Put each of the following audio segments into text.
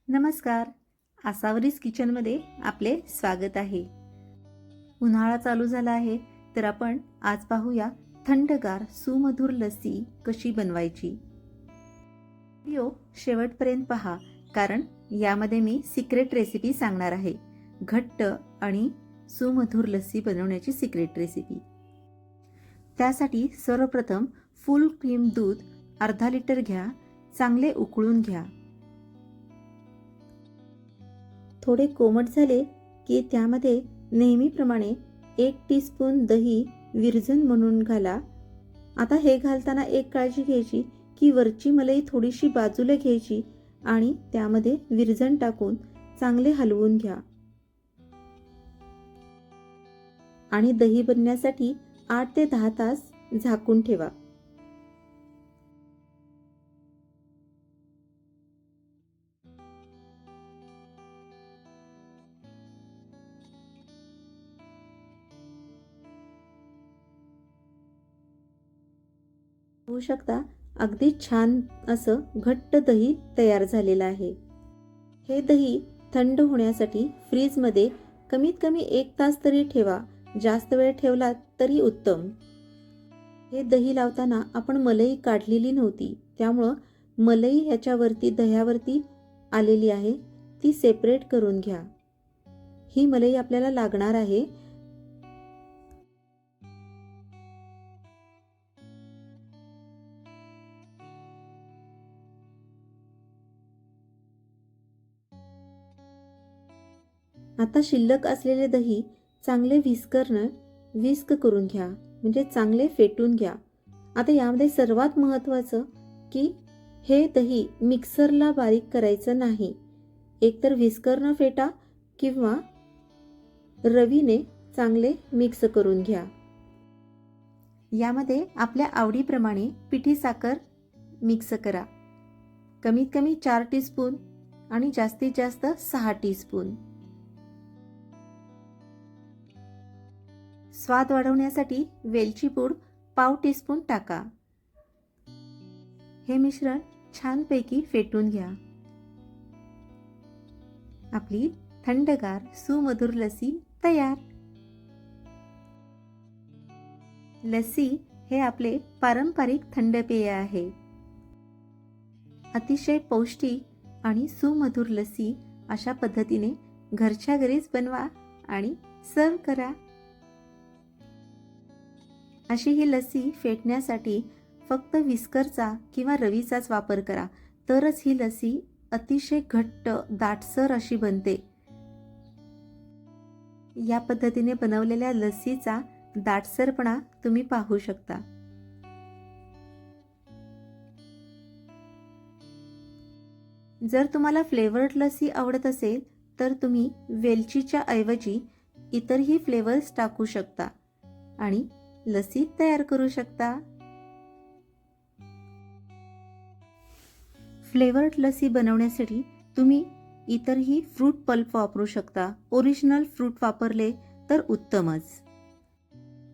नमस्कार. आसावरीज किचनमध्ये आपले स्वागत आहे. उन्हाळा चालू झाला आहे, तर आपण आज पाहूया थंडगार सुमधुर लस्सी कशी बनवायची. व्हिडिओ शेवटपर्यंत पहा, कारण यामध्ये मी सिक्रेट रेसिपी सांगणार आहे. घट्ट आणि सुमधुर लस्सी बनवण्याची सिक्रेट रेसिपी. त्यासाठी सर्वप्रथम फुल क्रीम दूध अर्धा लिटर घ्या. चांगले उकळून घ्या. थोडे कोमट झाले की त्यामध्ये नेहमीप्रमाणे 1 टीस्पून दही विरजण म्हणून घाला. आता हे घालताना एक काळजी घ्यायची की वरची मलाई थोडीशी बाजूला घ्यायची आणि त्यामध्ये विरजण टाकून चांगले हलवून घ्या. आणि दही बनण्यासाठी 8 ते 10 तास झाकून ठेवा. होऊ शकता अगदी छान असं घट्ट दही तयार झालेलं आहे. हे दही थंड होण्यासाठी फ्रीजमध्ये कमीत कमी 1 तास तरी ठेवा. जास्त वेळ ठेवला तरी उत्तम. हे दही लावताना आपण मलाई काढलेली नव्हती, त्यामुळं मलाई ह्याच्यावरती दह्यावरती आलेली आहे, ती सेपरेट करून घ्या. ही मलाई आपल्याला लागणार आहे. आता शिल्लक असलेले दही चांगले विस्क करून घ्या, म्हणजे चांगले फेटून घ्या. आता यामध्ये सर्वात महत्त्वाचं की हे दही मिक्सरला बारीक करायचं नाही. एकतर विस्करनं फेटा किंवा रवीने चांगले मिक्स करून घ्या. यामध्ये आपल्या आवडीप्रमाणे पिठी साखर मिक्स करा. कमीत कमी 4 टीस्पून आणि जास्तीत जास्त 6 टीस्पून. स्वाद वाढवण्यासाठी वेलची पूड पाव टीस्पून टाका. हे मिश्रण छानपैकी फेटून घ्या. आपली थंडगार सुमधुर लस्सी तयार. लस्सी हे आपले पारंपरिक थंड पेय आहे. अतिशय पौष्टिक आणि सुमधुर लस्सी अशा पद्धतीने घरच्या घरीच बनवा आणि सर्व करा. अशी ही लस्सी फेटण्यासाठी फक्त विस्करचा किंवा रवीचाच वापर करा, तरच ही लस्सी अतिशय घट्ट दाटसर अशी बनते. या पद्धतीने बनवलेल्या लस्सीचा दाटसरपणा तुम्ही पाहू शकता. जर तुम्हाला फ्लेवर्ड लस्सी आवडत असेल तर तुम्ही वेलचीच्या ऐवजी इतरही फ्लेवर्स टाकू शकता आणि लस्सी तयार करू शकता. फ्लेवर्ड लस्सी बनवण्यासाठी तुम्ही इतरही फ्रूट पल्प वापरू शकता. ओरिजिनल फ्रूट वापरले तर उत्तमच.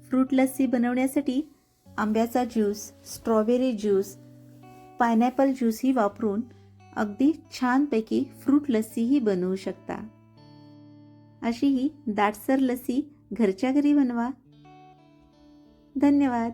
फ्रूट लस्सी बनवण्यासाठी आंब्याचा ज्यूस, स्ट्रॉबेरी ज्यूस, पायनॅपल ज्यूसही वापरून अगदी छानपैकी फ्रूट लस्सीही बनवू शकता. अशी ही दाटसर लस्सी घरच्या घरी बनवा. धन्यवाद.